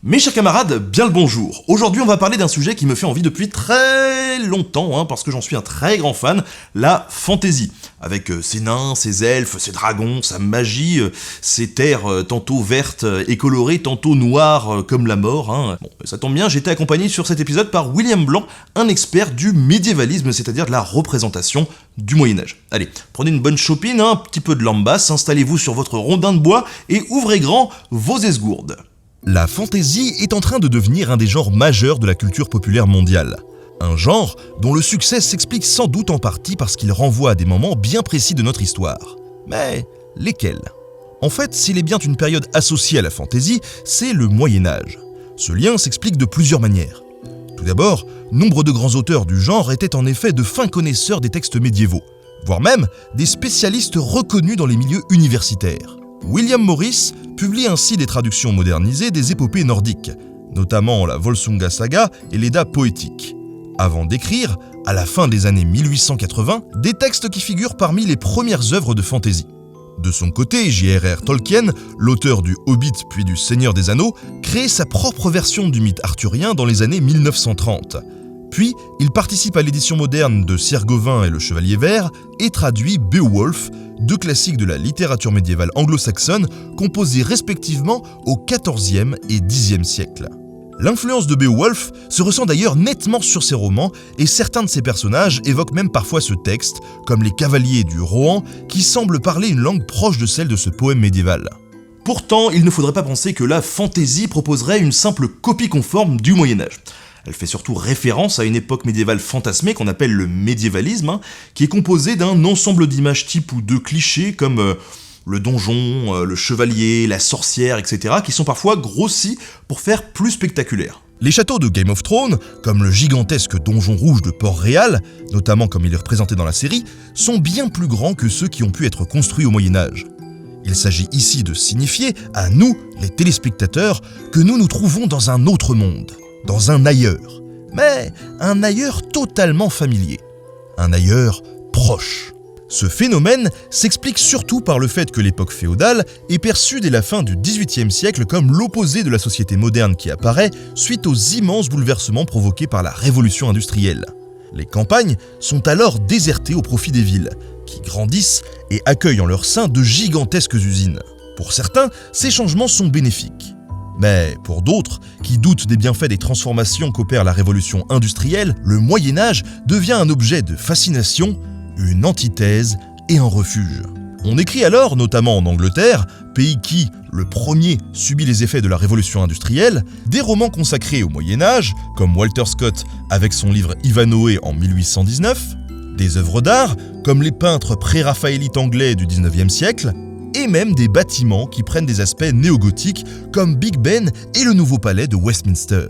Mes chers camarades, bien le bonjour. Aujourd'hui on va parler d'un sujet qui me fait envie depuis très longtemps, parce que j'en suis un très grand fan, la fantasy. Avec ses nains, ses elfes, ses dragons, sa magie, ses terres tantôt vertes et colorées, tantôt noires comme la mort. Bon, ça tombe bien, j'étais accompagné sur cet épisode par William Blanc, un expert du médiévalisme, c'est-à-dire de la représentation du Moyen-Âge. Allez, prenez une bonne chopine, un petit peu de lambasse, installez-vous sur votre rondin de bois et ouvrez grand vos esgourdes. La fantasy est en train de devenir un des genres majeurs de la culture populaire mondiale. Un genre dont le succès s'explique sans doute en partie parce qu'il renvoie à des moments bien précis de notre histoire. Mais lesquels ? En fait, s'il est bien une période associée à la fantasy, c'est le Moyen-Âge. Ce lien s'explique de plusieurs manières. Tout d'abord, nombre de grands auteurs du genre étaient en effet de fins connaisseurs des textes médiévaux, voire même des spécialistes reconnus dans les milieux universitaires. William Morris publie ainsi des traductions modernisées des épopées nordiques, notamment la Volsunga Saga et l'Edda poétique, avant d'écrire, à la fin des années 1880, des textes qui figurent parmi les premières œuvres de fantasy. De son côté, J.R.R. Tolkien, l'auteur du Hobbit puis du Seigneur des Anneaux, crée sa propre version du mythe arthurien dans les années 1930. Puis, il participe à l'édition moderne de Sir Gawain et le Chevalier Vert et traduit Beowulf, deux classiques de la littérature médiévale anglo-saxonne composés respectivement au XIVe et Xe siècle. L'influence de Beowulf se ressent d'ailleurs nettement sur ses romans et certains de ses personnages évoquent même parfois ce texte, comme les cavaliers du Rohan qui semblent parler une langue proche de celle de ce poème médiéval. Pourtant, il ne faudrait pas penser que la fantasy proposerait une simple copie conforme du Moyen-Âge. Elle fait surtout référence à une époque médiévale fantasmée qu'on appelle le médiévalisme, qui est composé d'un ensemble d'images types ou de clichés comme le donjon, le chevalier, la sorcière, etc., qui sont parfois grossis pour faire plus spectaculaire. Les châteaux de Game of Thrones, comme le gigantesque donjon rouge de Port-Réal, notamment comme il est représenté dans la série, sont bien plus grands que ceux qui ont pu être construits au Moyen-Âge. Il s'agit ici de signifier à nous, les téléspectateurs, que nous nous trouvons dans un autre monde, dans un ailleurs, mais un ailleurs totalement familier, un ailleurs proche. Ce phénomène s'explique surtout par le fait que l'époque féodale est perçue dès la fin du XVIIIe siècle comme l'opposé de la société moderne qui apparaît suite aux immenses bouleversements provoqués par la révolution industrielle. Les campagnes sont alors désertées au profit des villes, qui grandissent et accueillent en leur sein de gigantesques usines. Pour certains, ces changements sont bénéfiques. Mais pour d'autres, qui doutent des bienfaits des transformations qu'opère la révolution industrielle, le Moyen-Âge devient un objet de fascination, une antithèse et un refuge. On écrit alors, notamment en Angleterre, pays qui, le premier, subit les effets de la révolution industrielle, des romans consacrés au Moyen-Âge, comme Walter Scott avec son livre Ivanhoe en 1819, des œuvres d'art, comme les peintres pré-raphaélites anglais du XIXe siècle, et même des bâtiments qui prennent des aspects néo-gothiques comme Big Ben et le nouveau palais de Westminster.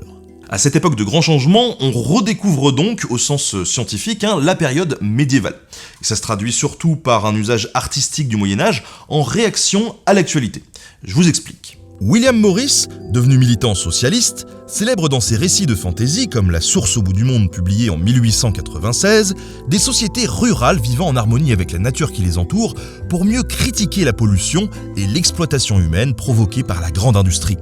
À cette époque de grands changements, on redécouvre donc, au sens scientifique, la période médiévale. Et ça se traduit surtout par un usage artistique du Moyen-Âge en réaction à l'actualité. Je vous explique. William Morris, devenu militant socialiste, célèbre dans ses récits de fantasy, comme La Source au bout du monde publié en 1896, des sociétés rurales vivant en harmonie avec la nature qui les entoure pour mieux critiquer la pollution et l'exploitation humaine provoquée par la grande industrie.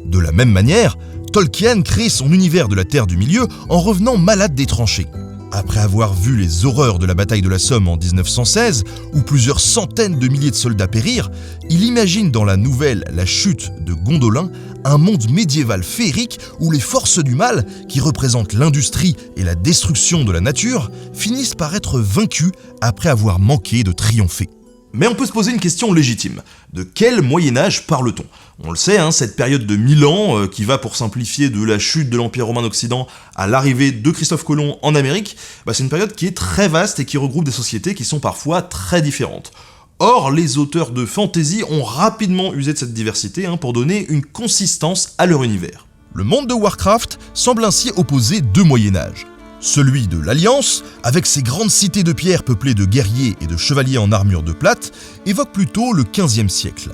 De la même manière, Tolkien crée son univers de la Terre du Milieu en revenant malade des tranchées. Après avoir vu les horreurs de la bataille de la Somme en 1916, où plusieurs centaines de milliers de soldats périrent, il imagine dans la nouvelle La Chute de Gondolin un monde médiéval féerique où les forces du mal, qui représentent l'industrie et la destruction de la nature, finissent par être vaincues après avoir manqué de triompher. Mais on peut se poser une question légitime. De quel Moyen-Âge parle-t-on ? On le sait, cette période de 1000 ans, qui va pour simplifier de la chute de l'Empire romain d'Occident à l'arrivée de Christophe Colomb en Amérique, c'est une période qui est très vaste et qui regroupe des sociétés qui sont parfois très différentes. Or, les auteurs de fantasy ont rapidement usé de cette diversité pour donner une consistance à leur univers. Le monde de Warcraft semble ainsi opposer deux Moyen-Âges. Celui de l'Alliance, avec ses grandes cités de pierre peuplées de guerriers et de chevaliers en armure de plate, évoque plutôt le XVe siècle.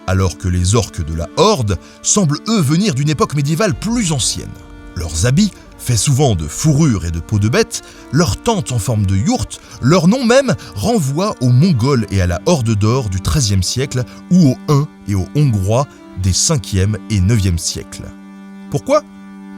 Alors que les orques de la Horde semblent eux venir d'une époque médiévale plus ancienne. Leurs habits, faits souvent de fourrure et de peau de bête, leurs tentes en forme de yourte, leur nom même renvoie aux Mongols et à la Horde d'or du XIIIe siècle ou aux Huns et aux Hongrois des 5e et 9e siècles. Pourquoi ?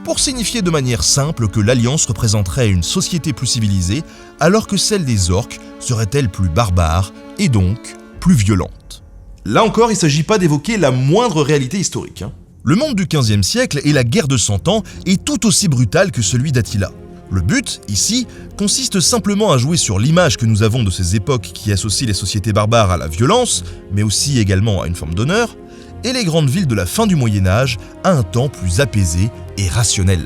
Pour signifier de manière simple que l'Alliance représenterait une société plus civilisée, alors que celle des orques serait-elle plus barbare et donc plus violente. Là encore, il ne s'agit pas d'évoquer la moindre réalité historique. Le monde du XVe siècle et la guerre de 100 ans est tout aussi brutal que celui d'Attila. Le but, ici, consiste simplement à jouer sur l'image que nous avons de ces époques qui associent les sociétés barbares à la violence, mais aussi également à une forme d'honneur, et les grandes villes de la fin du Moyen-Âge à un temps plus apaisé et rationnel.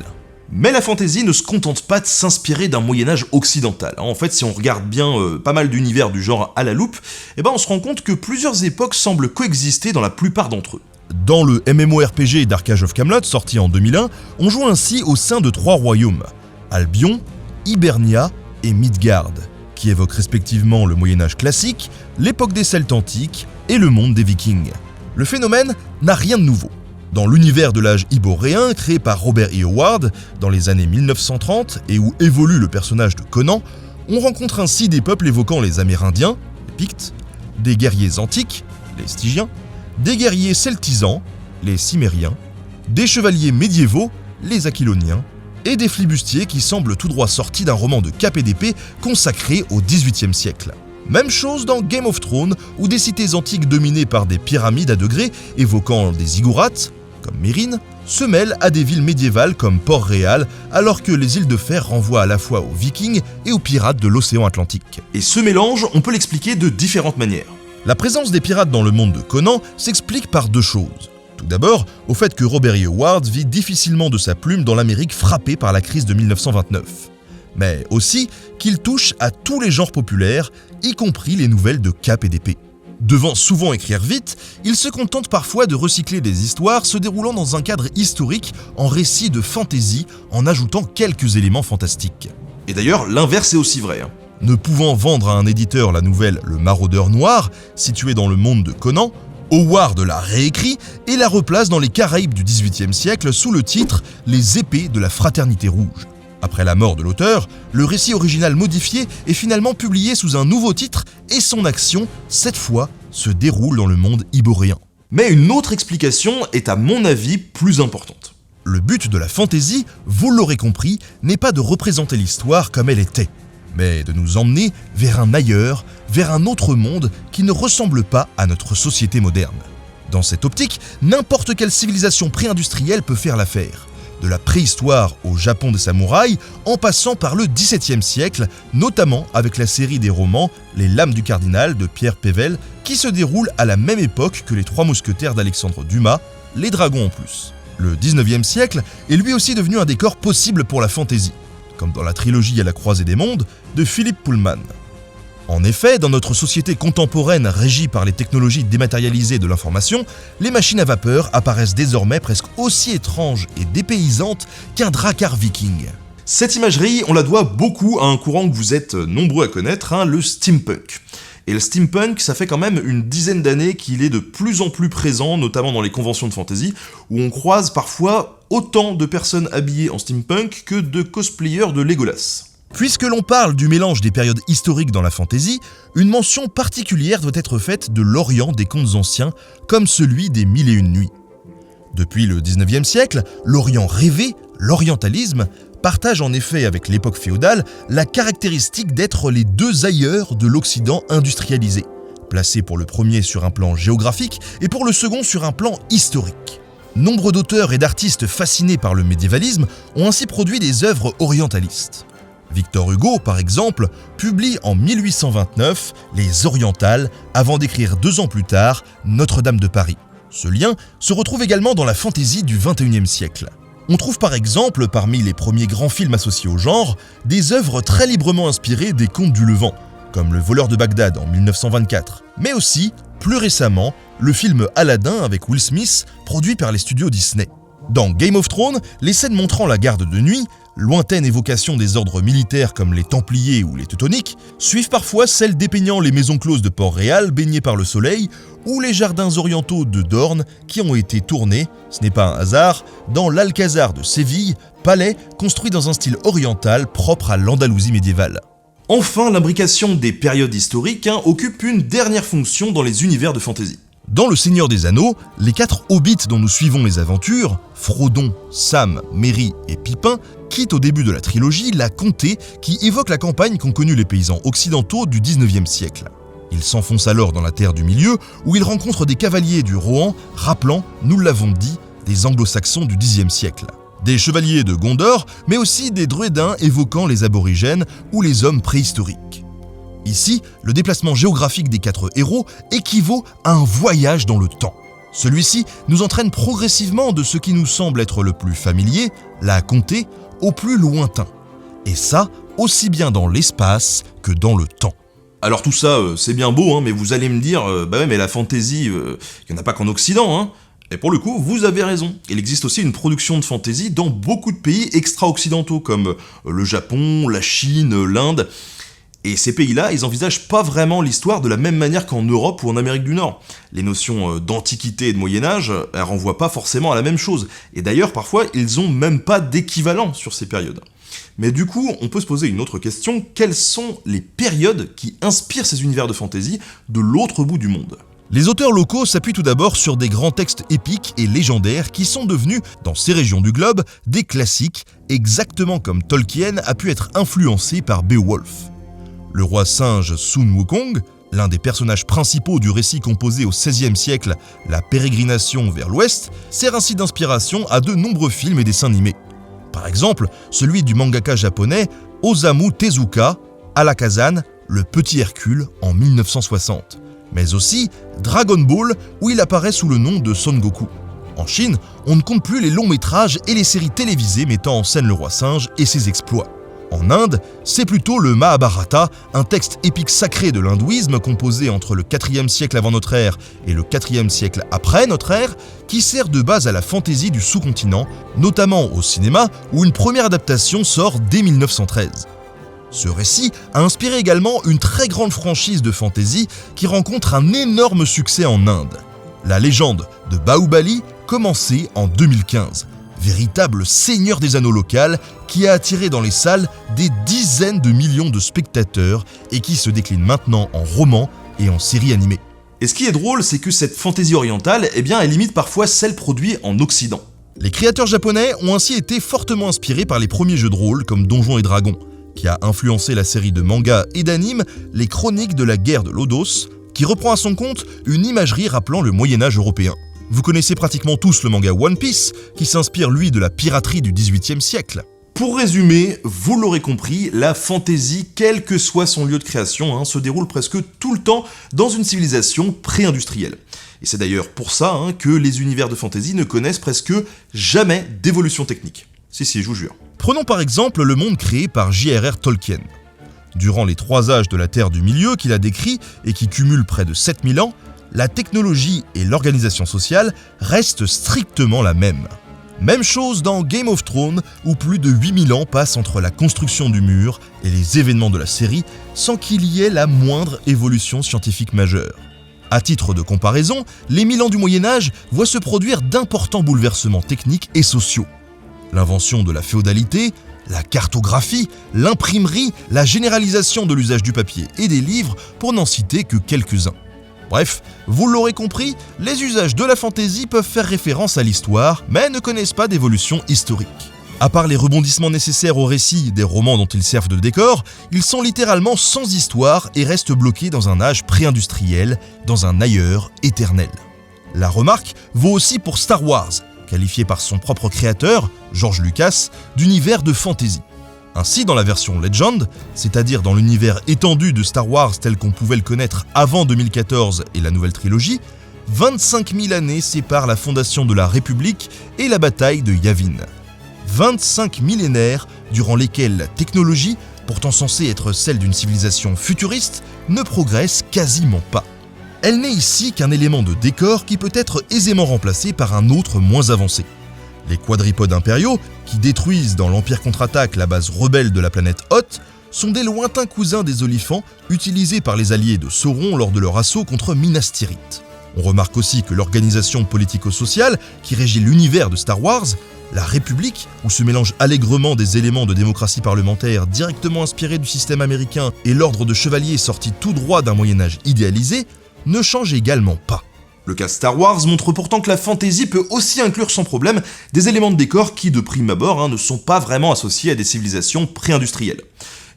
Mais la fantasy ne se contente pas de s'inspirer d'un Moyen-Âge occidental. En fait, si on regarde bien pas mal d'univers du genre à la loupe, on se rend compte que plusieurs époques semblent coexister dans la plupart d'entre eux. Dans le MMORPG Dark Age of Camelot, sorti en 2001, on joue ainsi au sein de 3 royaumes, Albion, Hibernia et Midgard, qui évoquent respectivement le Moyen-Âge classique, l'époque des Celtes antiques et le monde des Vikings. Le phénomène n'a rien de nouveau. Dans l'univers de l'âge iboréen créé par Robert E. Howard dans les années 1930 et où évolue le personnage de Conan, on rencontre ainsi des peuples évoquant les Amérindiens, les Pictes, des guerriers antiques, les Stygiens, des guerriers celtisans, les Cimériens, des chevaliers médiévaux, les Aquiloniens, et des flibustiers qui semblent tout droit sortis d'un roman de cap et d'épée consacré au XVIIIe siècle. Même chose dans Game of Thrones, où des cités antiques dominées par des pyramides à degrés évoquant des ziggourats, comme Mérine, se mêlent à des villes médiévales comme Port-Réal, alors que les îles de fer renvoient à la fois aux Vikings et aux pirates de l'océan Atlantique. Et ce mélange, on peut l'expliquer de différentes manières. La présence des pirates dans le monde de Conan s'explique par 2 choses. Tout d'abord, au fait que Robert E. Howard vit difficilement de sa plume dans l'Amérique frappée par la crise de 1929. Mais aussi qu'il touche à tous les genres populaires, y compris les nouvelles de cap et d'épée. Devant souvent écrire vite, il se contente parfois de recycler des histoires se déroulant dans un cadre historique en récit de fantasy en ajoutant quelques éléments fantastiques. Et d'ailleurs, l'inverse est aussi vrai. Ne pouvant vendre à un éditeur la nouvelle Le Maraudeur Noir, située dans le monde de Conan, Howard la réécrit et la replace dans les Caraïbes du XVIIIe siècle sous le titre « Les épées de la Fraternité Rouge ». Après la mort de l'auteur, le récit original modifié est finalement publié sous un nouveau titre et son action, cette fois, se déroule dans le monde iboréen. Mais une autre explication est à mon avis plus importante. Le but de la fantasy, vous l'aurez compris, n'est pas de représenter l'histoire comme elle était, mais de nous emmener vers un ailleurs, vers un autre monde qui ne ressemble pas à notre société moderne. Dans cette optique, n'importe quelle civilisation pré-industrielle peut faire l'affaire. De la préhistoire au Japon des samouraïs, en passant par le XVIIe siècle, notamment avec la série des romans Les Lames du Cardinal de Pierre Pével, qui se déroule à la même époque que les 3 mousquetaires d'Alexandre Dumas, Les Dragons en plus. Le XIXe siècle est lui aussi devenu un décor possible pour la fantasy, comme dans la trilogie À la croisée des mondes de Philippe Pullman. En effet, dans notre société contemporaine régie par les technologies dématérialisées de l'information, les machines à vapeur apparaissent désormais presque aussi étranges et dépaysantes qu'un drakkar viking. Cette imagerie, on la doit beaucoup à un courant que vous êtes nombreux à connaître, le steampunk. Et le steampunk, ça fait quand même une dizaine d'années qu'il est de plus en plus présent, notamment dans les conventions de fantasy, où on croise parfois autant de personnes habillées en steampunk que de cosplayers de Legolas. Puisque l'on parle du mélange des périodes historiques dans la fantasy, une mention particulière doit être faite de l'Orient des contes anciens, comme celui des Mille et une nuits. Depuis le XIXe siècle, l'Orient rêvé, l'orientalisme, partage en effet avec l'époque féodale la caractéristique d'être les 2 ailleurs de l'Occident industrialisé, placés pour le premier sur un plan géographique et pour le second sur un plan historique. Nombre d'auteurs et d'artistes fascinés par le médiévalisme ont ainsi produit des œuvres orientalistes. Victor Hugo, par exemple, publie en 1829 Les Orientales avant d'écrire 2 ans plus tard Notre-Dame de Paris. Ce lien se retrouve également dans la fantaisie du XXIe siècle. On trouve par exemple, parmi les premiers grands films associés au genre, des œuvres très librement inspirées des contes du Levant, comme Le Voleur de Bagdad en 1924, mais aussi, plus récemment, le film Aladdin avec Will Smith, produit par les studios Disney. Dans Game of Thrones, les scènes montrant la garde de nuit, lointaine évocation des ordres militaires comme les Templiers ou les Teutoniques, suivent parfois celles dépeignant les maisons closes de Port-Réal baignées par le soleil ou les jardins orientaux de Dorne qui ont été tournés, ce n'est pas un hasard, dans l'Alcazar de Séville, palais construit dans un style oriental propre à l'Andalousie médiévale. Enfin, l'imbrication des périodes historiques occupe une dernière fonction dans les univers de fantasy. Dans Le Seigneur des Anneaux, les 4 hobbits dont nous suivons les aventures, Frodon, Sam, Merry et Pippin, quittent au début de la trilogie la comté qui évoque la campagne qu'ont connue les paysans occidentaux du 19e siècle. Ils s'enfoncent alors dans la terre du milieu où ils rencontrent des cavaliers du Rohan rappelant, nous l'avons dit, des anglo-saxons du Xe siècle. Des chevaliers de Gondor, mais aussi des druédins évoquant les aborigènes ou les hommes préhistoriques. Ici, le déplacement géographique des 4 héros équivaut à un voyage dans le temps. Celui-ci nous entraîne progressivement de ce qui nous semble être le plus familier, la comté, au plus lointain. Et ça, aussi bien dans l'espace que dans le temps. Alors tout ça, c'est bien beau, mais vous allez me dire, bah ouais, mais la fantasy, il n'y en a pas qu'en Occident, Et pour le coup, vous avez raison. Il existe aussi une production de fantasy dans beaucoup de pays extra-occidentaux, comme le Japon, la Chine, l'Inde. Et ces pays-là, ils envisagent pas vraiment l'histoire de la même manière qu'en Europe ou en Amérique du Nord. Les notions d'antiquité et de Moyen-Âge, elles renvoient pas forcément à la même chose. Et d'ailleurs, parfois, ils ont même pas d'équivalent sur ces périodes. Mais du coup, on peut se poser une autre question, quelles sont les périodes qui inspirent ces univers de fantasy de l'autre bout du monde ? Les auteurs locaux s'appuient tout d'abord sur des grands textes épiques et légendaires qui sont devenus, dans ces régions du globe, des classiques, exactement comme Tolkien a pu être influencé par Beowulf. Le roi singe Sun Wukong, l'un des personnages principaux du récit composé au XVIe siècle, La pérégrination vers l'ouest, sert ainsi d'inspiration à de nombreux films et dessins animés. Par exemple, celui du mangaka japonais Osamu Tezuka, Alakazam, le petit Hercule en 1960. Mais aussi Dragon Ball, où il apparaît sous le nom de Son Goku. En Chine, on ne compte plus les longs métrages et les séries télévisées mettant en scène le roi singe et ses exploits. En Inde, c'est plutôt le Mahabharata, un texte épique sacré de l'hindouisme composé entre le 4e siècle avant notre ère et le 4e siècle après notre ère, qui sert de base à la fantaisie du sous-continent, notamment au cinéma où une première adaptation sort dès 1913. Ce récit a inspiré également une très grande franchise de fantasy qui rencontre un énorme succès en Inde. La légende de Bahubali commençait en 2015. Véritable seigneur des anneaux local qui a attiré dans les salles des dizaines de millions de spectateurs et qui se décline maintenant en roman et en série animée. Et ce qui est drôle, c'est que cette fantaisie orientale, elle imite parfois celle produite en Occident. Les créateurs japonais ont ainsi été fortement inspirés par les premiers jeux de rôle comme Donjons et Dragons, qui a influencé la série de mangas et d'animes Les Chroniques de la guerre de Lodos, qui reprend à son compte une imagerie rappelant le Moyen-Âge européen. Vous connaissez pratiquement tous le manga One Piece, qui s'inspire lui de la piraterie du XVIIIe siècle. Pour résumer, vous l'aurez compris, la fantasy, quel que soit son lieu de création, se déroule presque tout le temps dans une civilisation pré-industrielle. Et c'est d'ailleurs pour ça que les univers de fantasy ne connaissent presque jamais d'évolution technique. Si, je vous jure. Prenons par exemple le monde créé par J.R.R. Tolkien. Durant les 3 âges de la Terre du Milieu qu'il a décrits et qui cumulent près de 7000 ans, la technologie et l'organisation sociale restent strictement la même. Même chose dans Game of Thrones, où plus de 8000 ans passent entre la construction du mur et les événements de la série, sans qu'il y ait la moindre évolution scientifique majeure. À titre de comparaison, les 1000 ans du Moyen-Âge voient se produire d'importants bouleversements techniques et sociaux. L'invention de la féodalité, la cartographie, l'imprimerie, la généralisation de l'usage du papier et des livres, pour n'en citer que quelques-uns. Bref, vous l'aurez compris, les usages de la fantaisie peuvent faire référence à l'histoire, mais ne connaissent pas d'évolution historique. À part les rebondissements nécessaires au récit des romans dont ils servent de décor, ils sont littéralement sans histoire et restent bloqués dans un âge pré-industriel, dans un ailleurs éternel. La remarque vaut aussi pour Star Wars, qualifié par son propre créateur, George Lucas, d'univers de fantasy. Ainsi, dans la version Legend, c'est-à-dire dans l'univers étendu de Star Wars tel qu'on pouvait le connaître avant 2014 et la nouvelle trilogie, 25 000 années séparent la fondation de la République et la bataille de Yavin. 25 millénaires durant lesquels la technologie, pourtant censée être celle d'une civilisation futuriste, ne progresse quasiment pas. Elle n'est ici qu'un élément de décor qui peut être aisément remplacé par un autre moins avancé. Les quadripodes impériaux, qui détruisent dans l'Empire contre-attaque la base rebelle de la planète Hoth, sont des lointains cousins des olifants utilisés par les alliés de Sauron lors de leur assaut contre Minas Tirith. On remarque aussi que l'organisation politico-sociale qui régit l'univers de Star Wars, la République, où se mélangent allègrement des éléments de démocratie parlementaire directement inspirés du système américain et l'ordre de chevaliers sorti tout droit d'un Moyen-Âge idéalisé, ne change également pas. Le cas Star Wars montre pourtant que la fantasy peut aussi inclure sans problème des éléments de décor qui, de prime abord, ne sont pas vraiment associés à des civilisations pré-industrielles.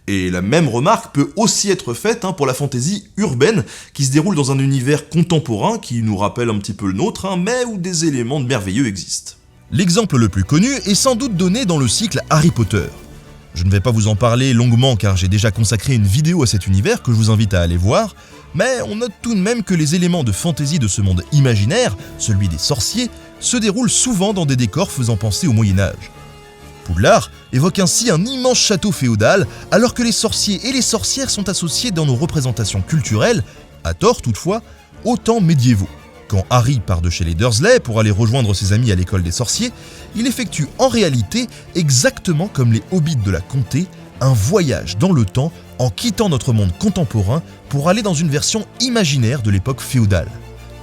Et la même remarque peut aussi être faite pour la fantasy urbaine, qui se déroule dans un univers contemporain qui nous rappelle un petit peu le nôtre, mais où des éléments de merveilleux existent. L'exemple le plus connu est sans doute donné dans le cycle Harry Potter. Je ne vais pas vous en parler longuement car j'ai déjà consacré une vidéo à cet univers que je vous invite à aller voir, mais on note tout de même que les éléments de fantasy de ce monde imaginaire, celui des sorciers, se déroulent souvent dans des décors faisant penser au Moyen-Âge. Poudlard évoque ainsi un immense château féodal, alors que les sorciers et les sorcières sont associés dans nos représentations culturelles, à tort toutefois, aux temps médiévaux. Quand Harry part de chez les Dursley pour aller rejoindre ses amis à l'école des sorciers, il effectue en réalité, exactement comme les hobbits de la comté, un voyage dans le temps en quittant notre monde contemporain pour aller dans une version imaginaire de l'époque féodale.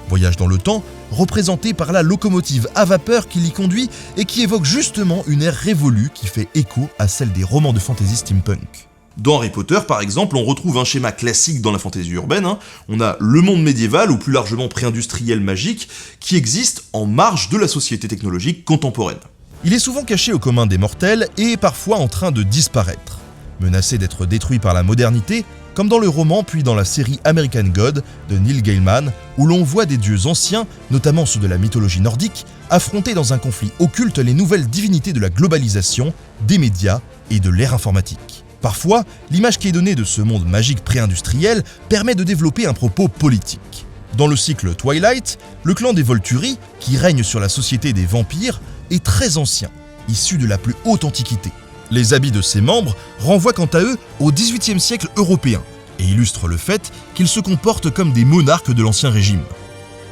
Voyage dans le temps représenté par la locomotive à vapeur qui l'y conduit et qui évoque justement une ère révolue qui fait écho à celle des romans de fantasy steampunk. Dans Harry Potter, par exemple, on retrouve un schéma classique dans la fantaisie urbaine. On a le monde médiéval, ou plus largement pré-industriel magique, qui existe en marge de la société technologique contemporaine. Il est souvent caché au commun des mortels et est parfois en train de disparaître. Menacé d'être détruit par la modernité, comme dans le roman puis dans la série American God de Neil Gaiman, où l'on voit des dieux anciens, notamment ceux de la mythologie nordique, affronter dans un conflit occulte les nouvelles divinités de la globalisation, des médias et de l'ère informatique. Parfois, l'image qui est donnée de ce monde magique pré-industriel permet de développer un propos politique. Dans le cycle Twilight, le clan des Volturi, qui règne sur la société des vampires, est très ancien, issu de la plus haute antiquité. Les habits de ses membres renvoient quant à eux au XVIIIe siècle européen et illustrent le fait qu'ils se comportent comme des monarques de l'Ancien Régime.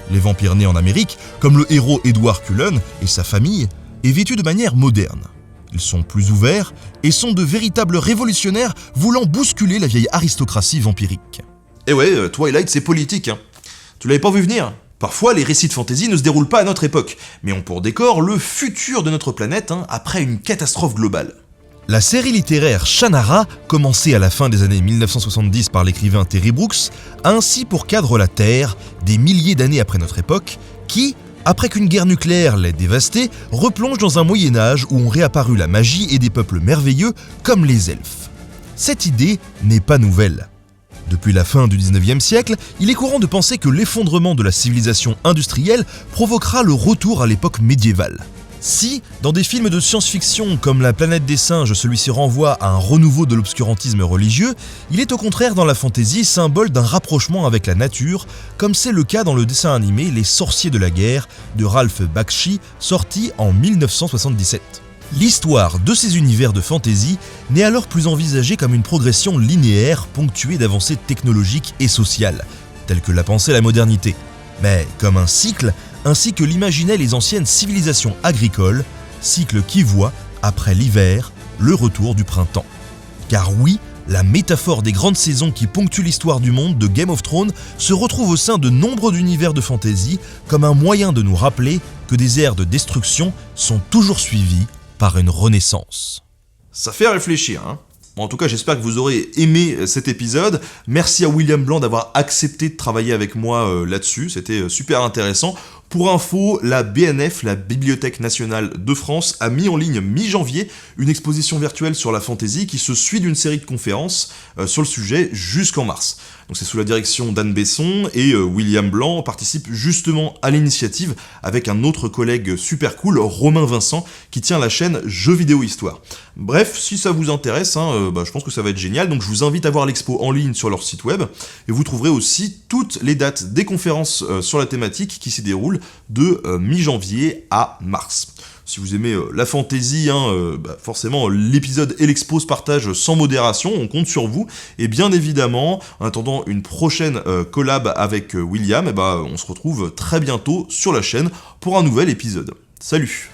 Les vampires nés en Amérique, comme le héros Edward Cullen et sa famille, est vêtu de manière moderne. Ils sont plus ouverts et sont de véritables révolutionnaires voulant bousculer la vieille aristocratie vampirique. Et ouais, Twilight c'est politique. Tu l'avais pas vu venir ? Parfois, les récits de fantasy ne se déroulent pas à notre époque, mais ont pour décor le futur de notre planète après une catastrophe globale. La série littéraire Shannara, commencée à la fin des années 1970 par l'écrivain Terry Brooks, a ainsi pour cadre la Terre, des milliers d'années après notre époque, qui, après qu'une guerre nucléaire l'ait dévastée, replonge dans un Moyen-Âge où ont réapparu la magie et des peuples merveilleux comme les elfes. Cette idée n'est pas nouvelle. Depuis la fin du 19e siècle, il est courant de penser que l'effondrement de la civilisation industrielle provoquera le retour à l'époque médiévale. Si, dans des films de science-fiction comme La planète des singes, celui-ci renvoie à un renouveau de l'obscurantisme religieux, il est au contraire dans la fantasy symbole d'un rapprochement avec la nature, comme c'est le cas dans le dessin animé Les Sorciers de la Guerre de Ralph Bakshi, sorti en 1977. L'histoire de ces univers de fantasy n'est alors plus envisagée comme une progression linéaire ponctuée d'avancées technologiques et sociales, telles que l'a pensé la modernité, mais comme un cycle, ainsi que l'imaginaient les anciennes civilisations agricoles, cycle qui voit, après l'hiver, le retour du printemps. Car oui, la métaphore des grandes saisons qui ponctuent l'histoire du monde de Game of Thrones se retrouve au sein de nombreux univers de fantasy comme un moyen de nous rappeler que des ères de destruction sont toujours suivies par une renaissance. Ça fait réfléchir, Bon, en tout cas, j'espère que vous aurez aimé cet épisode. Merci à William Blanc d'avoir accepté de travailler avec moi là-dessus, c'était super intéressant. Pour info, la BNF, la Bibliothèque nationale de France, a mis en ligne mi-janvier une exposition virtuelle sur la fantasy qui se suit d'une série de conférences sur le sujet jusqu'en mars. Donc c'est sous la direction d'Anne Besson et William Blanc participe justement à l'initiative avec un autre collègue super cool, Romain Vincent, qui tient la chaîne Jeux Vidéo Histoire. Bref, si ça vous intéresse, je pense que ça va être génial, donc je vous invite à voir l'expo en ligne sur leur site web, et vous trouverez aussi toutes les dates des conférences sur la thématique qui s'y déroulent de mi-janvier à mars. Si vous aimez la fantasy, forcément l'épisode et l'expo se partagent sans modération, on compte sur vous, et bien évidemment, en attendant une prochaine collab avec William, on se retrouve très bientôt sur la chaîne pour un nouvel épisode. Salut!